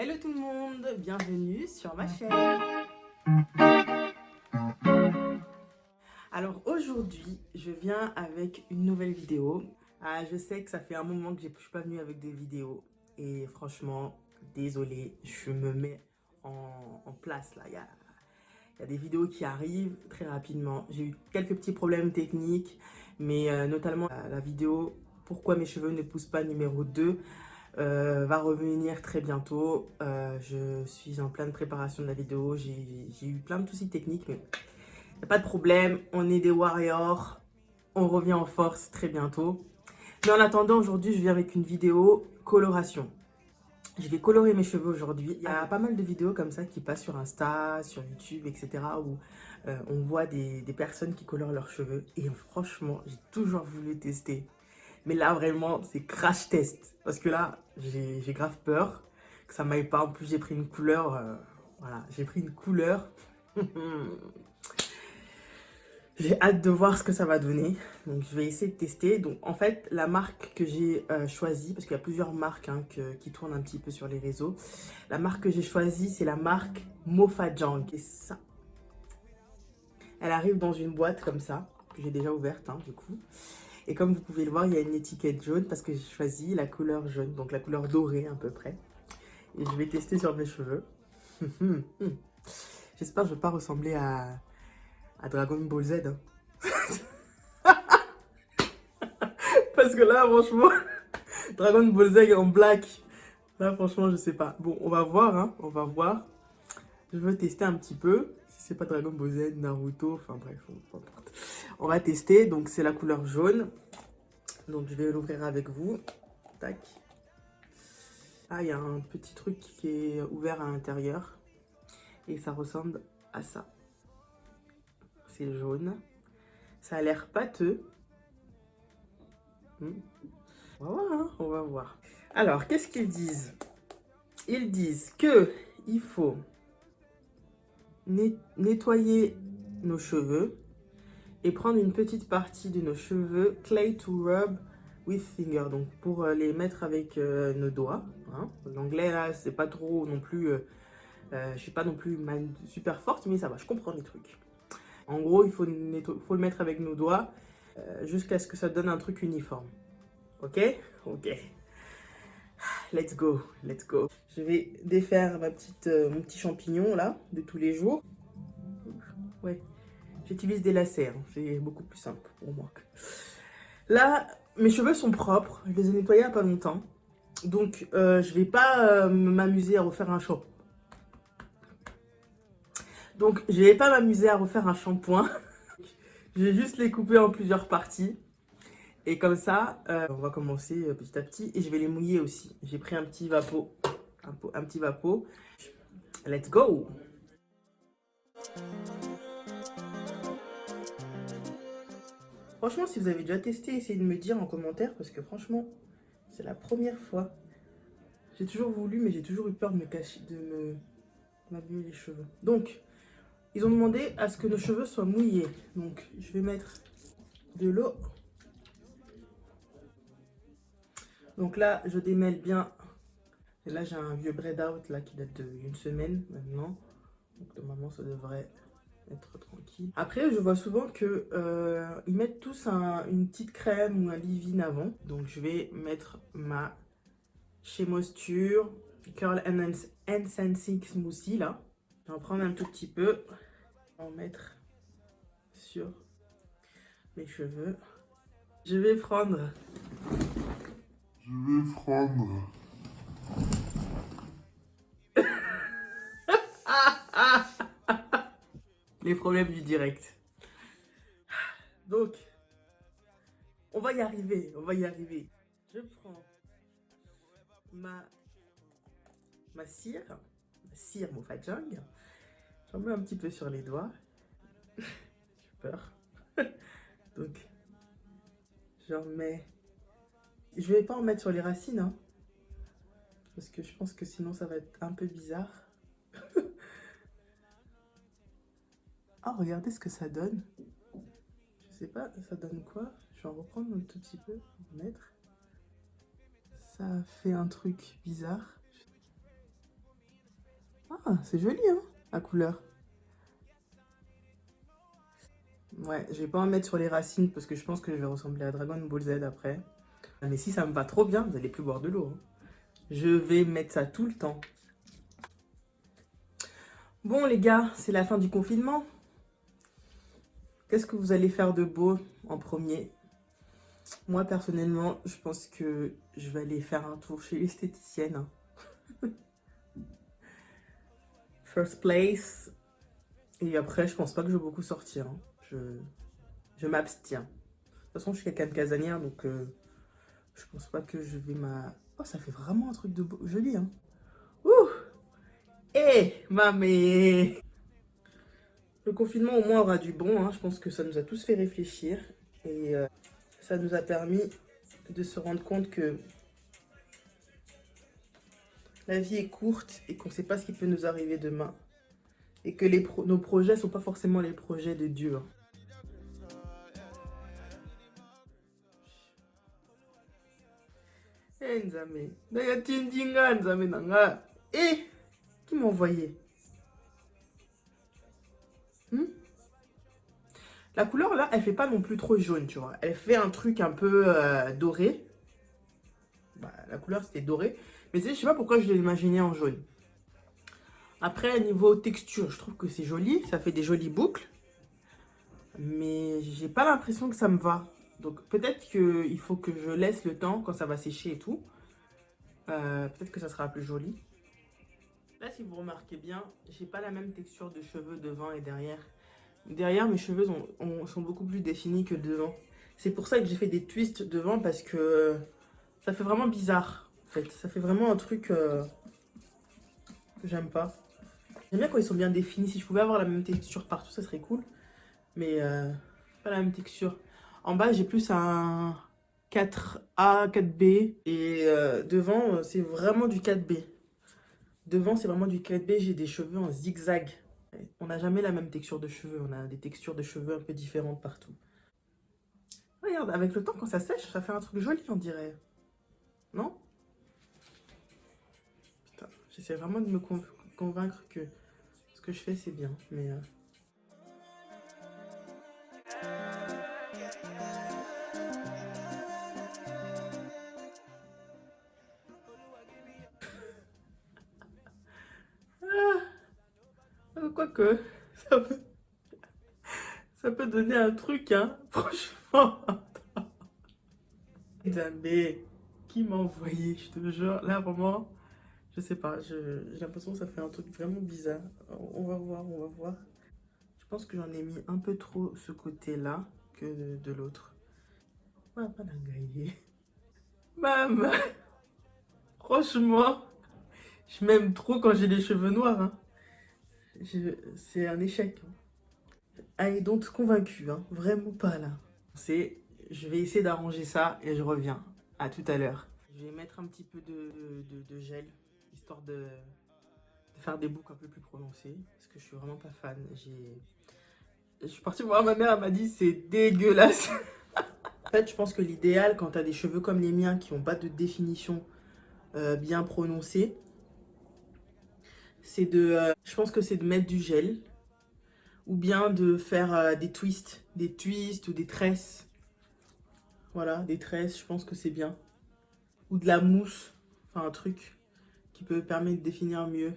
Hello tout le monde, bienvenue sur ma chaîne. Alors aujourd'hui, je viens avec une nouvelle vidéo. Je sais que ça fait un moment que je ne suis pas venue avec des vidéos et franchement, désolée, je me mets en place là. Il y a des vidéos qui arrivent très rapidement. J'ai eu quelques petits problèmes techniques, mais notamment la vidéo Pourquoi mes cheveux ne poussent pas numéro 2 va revenir très bientôt. Je suis en pleine préparation de la vidéo. J'ai eu plein de soucis techniques, mais il n'y a pas de problème. On est des warriors. On revient en force très bientôt. Mais en attendant, aujourd'hui, je viens avec une vidéo coloration. Je vais colorer mes cheveux aujourd'hui. Il y a pas mal de vidéos comme ça qui passent sur Insta, sur YouTube, etc. où on voit des personnes qui colorent leurs cheveux. Et franchement, j'ai toujours voulu tester. Mais là, vraiment, c'est crash test. Parce que là, j'ai grave peur que ça m'aille pas. En plus, j'ai pris une couleur. Voilà, j'ai pris une couleur. J'ai hâte de voir ce que ça va donner. Donc, je vais essayer de tester. Donc, en fait, la marque que j'ai choisie, parce qu'il y a plusieurs marques qui tournent un petit peu sur les réseaux. La marque que j'ai choisie, c'est la marque Mofajang. Et ça, elle arrive dans une boîte comme ça, que j'ai déjà ouverte, du coup. Et comme vous pouvez le voir, il y a une étiquette jaune parce que j'ai choisi la couleur jaune, donc la couleur dorée à peu près. Et je vais tester sur mes cheveux. J'espère que je ne vais pas ressembler à Dragon Ball Z. Parce que là, franchement, Dragon Ball Z en black. Là, franchement, je sais pas. Bon, on va voir, on va voir. Je veux tester un petit peu. Si c'est pas Dragon Ball Z, Naruto, enfin bref, peu importe. On va tester. Donc, c'est la couleur jaune. Donc, je vais l'ouvrir avec vous. Tac. Ah, il y a un petit truc qui est ouvert à l'intérieur. Et ça ressemble à ça. C'est jaune. Ça a l'air pâteux. On va voir, on va voir. Alors, qu'est-ce qu'ils disent? Ils disent que il faut nettoyer nos cheveux et prendre une petite partie de nos cheveux, clay to rub with finger, donc pour les mettre avec nos doigts. L'anglais là, c'est pas trop non plus, je suis pas non plus super forte, mais ça va, je comprends les trucs. En gros, il faut le mettre avec nos doigts jusqu'à ce que ça donne un truc uniforme. Ok? Ok. Let's go, let's go. Je vais défaire mon petit champignon là, de tous les jours. Ouais, j'utilise des lacets, c'est beaucoup plus simple pour moi. Là, mes cheveux sont propres, je les ai nettoyés il n'y a pas longtemps. Donc, je vais pas m'amuser à refaire un shampoing. Donc, je vais pas m'amuser à refaire un shampoing. Je vais juste les couper en plusieurs parties. Et comme ça, on va commencer petit à petit. Et je vais les mouiller aussi. J'ai pris un petit vapeau. Un petit vapeau. Let's go! Franchement, si vous avez déjà testé, essayez de me dire en commentaire. Parce que franchement, c'est la première fois. J'ai toujours voulu, mais j'ai toujours eu peur de me cacher, de m'abîmer les cheveux. Donc, ils ont demandé à ce que nos cheveux soient mouillés. Donc, je vais mettre de l'eau. Donc là, je démêle bien. Et là, j'ai un vieux braid out là, qui date d'une semaine maintenant. Donc, normalement, ça devrait être tranquille. Après, je vois souvent que ils mettent tous une petite crème ou un leave-in avant. Donc, je vais mettre ma Chez Moisture Curl Enhancing Smoothie là. Je vais en prendre un tout petit peu. En mettre sur mes cheveux. Je vais prendre les problèmes du direct. Donc, on va y arriver, on va y arriver. Je prends ma cire Mofajang. J'en mets un petit peu sur les doigts. J'ai peur. Donc, j'en mets. Je vais pas en mettre sur les racines, parce que je pense que sinon ça va être un peu bizarre. Ah, regardez ce que ça donne. Je sais pas, ça donne quoi? Je vais en reprendre un tout petit peu pour mettre. Ça fait un truc bizarre. Ah, c'est joli, hein, la couleur. Ouais, je vais pas en mettre sur les racines parce que je pense que je vais ressembler à Dragon Ball Z après. Mais si ça me va trop bien, vous allez plus boire de l'eau, hein. Je vais mettre ça tout le temps. Bon les gars, c'est la fin du confinement. Qu'est-ce que vous allez faire de beau en premier? Moi personnellement, je pense que je vais aller faire un tour chez l'esthéticienne. First place. Et après, je pense pas que je vais beaucoup sortir, hein. Je m'abstiens. De toute façon, je suis quelqu'un de casanière, donc je pense pas que je vais ma... Oh, ça fait vraiment un truc de beau, joli, hein. Ouh! Eh, mamé! Le confinement, au moins, aura du bon, hein. Je pense que ça nous a tous fait réfléchir. Et ça nous a permis de se rendre compte que la vie est courte et qu'on ne sait pas ce qui peut nous arriver demain. Et que nos projets ne sont pas forcément les projets de Dieu, hein. Eh, Nzambe. Naya tindinga, Nzambe nanga. Eh, qui m'a envoyé? Hmm? La couleur là, elle fait pas non plus trop jaune, tu vois. Elle fait un truc un peu doré. Bah, la couleur c'était doré. Mais je sais pas pourquoi je l'ai imaginé en jaune. Après, niveau texture, je trouve que c'est joli. Ça fait des jolies boucles. Mais j'ai pas l'impression que ça me va. Donc peut-être qu'il faut que je laisse le temps quand ça va sécher et tout. Peut-être que ça sera plus joli. Là, si vous remarquez bien, j'ai pas la même texture de cheveux devant et derrière. Derrière, mes cheveux sont beaucoup plus définis que devant. C'est pour ça que j'ai fait des twists devant parce que ça fait vraiment bizarre. En fait, ça fait vraiment un truc que j'aime pas. J'aime bien quand ils sont bien définis. Si je pouvais avoir la même texture partout, ça serait cool. Mais pas la même texture. En bas, j'ai plus un 4A, 4B. Et devant, c'est vraiment du 4B. Devant, c'est vraiment du 4B. J'ai des cheveux en zigzag. On n'a jamais la même texture de cheveux. On a des textures de cheveux un peu différentes partout. Regarde, avec le temps, quand ça sèche, ça fait un truc joli, on dirait. Non? Putain, j'essaie vraiment de me convaincre que ce que je fais, c'est bien. Mais... quoique, ça peut donner un truc, hein. Franchement. Zambé, qui m'a envoyé, je te jure. Là, vraiment, je sais pas. J'ai l'impression que ça fait un truc vraiment bizarre. On va voir, on va voir. Je pense que j'en ai mis un peu trop ce côté-là que de l'autre. Ah, pas d'engailler. Maman, franchement, je m'aime trop quand j'ai les cheveux noirs, hein. C'est un échec, hein. I don't convaincu, hein. Vraiment pas là. Je vais essayer d'arranger ça et je reviens. À tout à l'heure. Je vais mettre un petit peu de gel, histoire de faire des boucles un peu plus prononcées. Parce que je suis vraiment pas fan. Je suis partie voir ma mère, elle m'a dit c'est dégueulasse. En fait, je pense que l'idéal, quand tu as des cheveux comme les miens qui n'ont pas de définition bien prononcée, c'est je pense que c'est de mettre du gel ou bien de faire des twists ou des tresses. Voilà, des tresses, je pense que c'est bien. Ou de la mousse, enfin un truc qui peut permettre de définir mieux.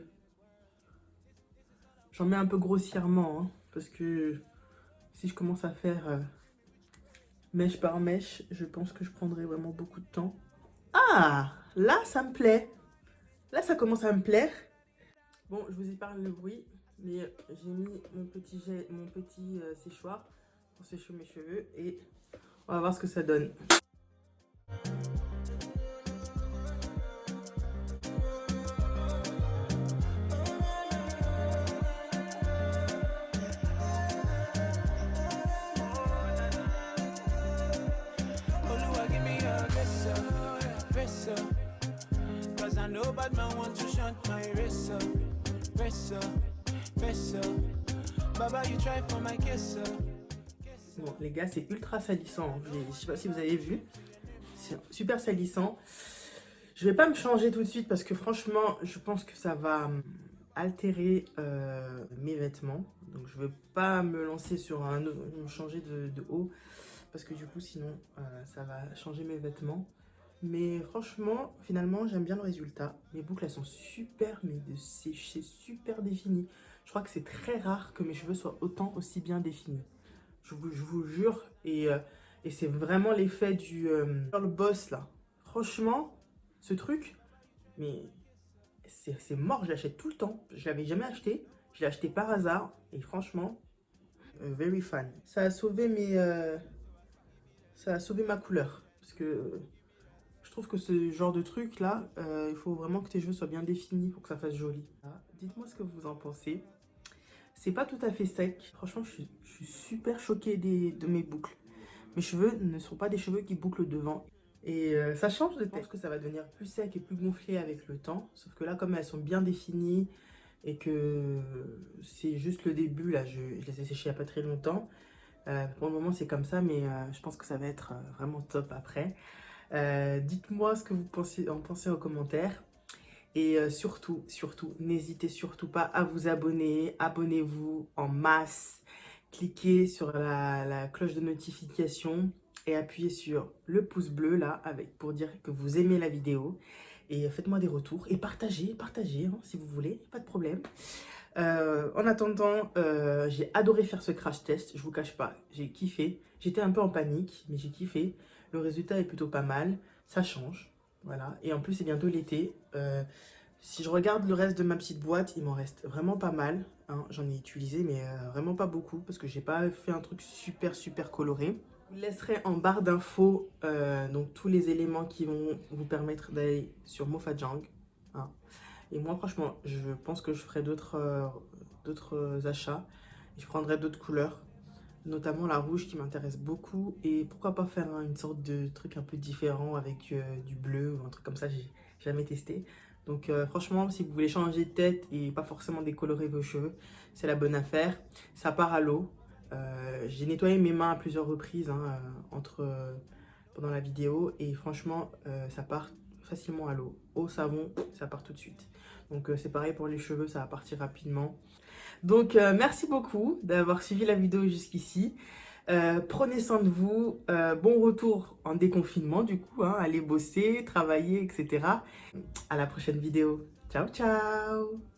J'en mets un peu grossièrement, hein, parce que si je commence à faire mèche par mèche, je pense que je prendrai vraiment beaucoup de temps. Ah, là ça me plaît. Là ça commence à me plaire. Bon, je vous épargne le bruit, mais j'ai mis mon petit séchoir pour sécher mes cheveux et on va voir ce que ça donne. Bon les gars, c'est ultra salissant, je sais pas si vous avez vu, c'est super salissant. Je vais pas me changer tout de suite parce que franchement je pense que ça va altérer mes vêtements. Donc je ne veux pas me lancer sur changer de haut parce que du coup sinon ça va changer mes vêtements. Mais franchement, finalement, j'aime bien le résultat. Mes boucles, elles sont super, mais c'est super défini. Je crois que c'est très rare que mes cheveux soient autant aussi bien définis. Je vous jure. Et c'est vraiment l'effet du Girl Boss, là. Franchement, ce truc, mais c'est mort, je l'achète tout le temps. Je l'avais jamais acheté. Je l'ai acheté par hasard. Et franchement, very fan. Ça a sauvé ma couleur. Parce que je trouve que ce genre de truc là, il faut vraiment que tes cheveux soient bien définis pour que ça fasse joli. Dites-moi ce que vous en pensez. C'est pas tout à fait sec. Franchement, je suis super choquée de mes boucles. Mes cheveux ne sont pas des cheveux qui bouclent devant. Et ça change de tête. Je pense que ça va devenir plus sec et plus gonflé avec le temps. Sauf que là, comme elles sont bien définies et que c'est juste le début, là, je les ai séchées il n'y a pas très longtemps. Pour le moment, c'est comme ça, mais je pense que ça va être vraiment top après. Dites-moi ce que vous en pensez en commentaire. Et surtout, n'hésitez surtout pas à vous abonner. Abonnez-vous en masse. Cliquez sur la cloche de notification et appuyez sur le pouce bleu là pour dire que vous aimez la vidéo. Et faites-moi des retours et partagez hein, si vous voulez, pas de problème. En attendant, j'ai adoré faire ce crash test, je vous cache pas, j'ai kiffé. J'étais un peu en panique, mais j'ai kiffé. Le résultat est plutôt pas mal, ça change, voilà. Et en plus, c'est bientôt l'été. Si je regarde le reste de ma petite boîte, il m'en reste vraiment pas mal. Hein. J'en ai utilisé, mais vraiment pas beaucoup, parce que j'ai pas fait un truc super coloré. Je vous laisserai en barre d'infos donc tous les éléments qui vont vous permettre d'aller sur Mofajang. Hein. Et moi, franchement, je pense que je ferai d'autres achats. Je prendrai d'autres couleurs, notamment la rouge qui m'intéresse beaucoup. Et pourquoi pas faire une sorte de truc un peu différent avec du bleu ou un truc comme ça, j'ai jamais testé. Donc franchement, si vous voulez changer de tête et pas forcément décolorer vos cheveux, c'est la bonne affaire. Ça part à l'eau. J'ai nettoyé mes mains à plusieurs reprises hein, pendant la vidéo. Et franchement, ça part facilement à l'eau. Au savon, ça part tout de suite. Donc c'est pareil pour les cheveux, ça va partir rapidement. Donc merci beaucoup d'avoir suivi la vidéo jusqu'ici. Prenez soin de vous. Bon retour en déconfinement du coup. Hein, allez bosser, travailler, etc. À la prochaine vidéo. Ciao, ciao!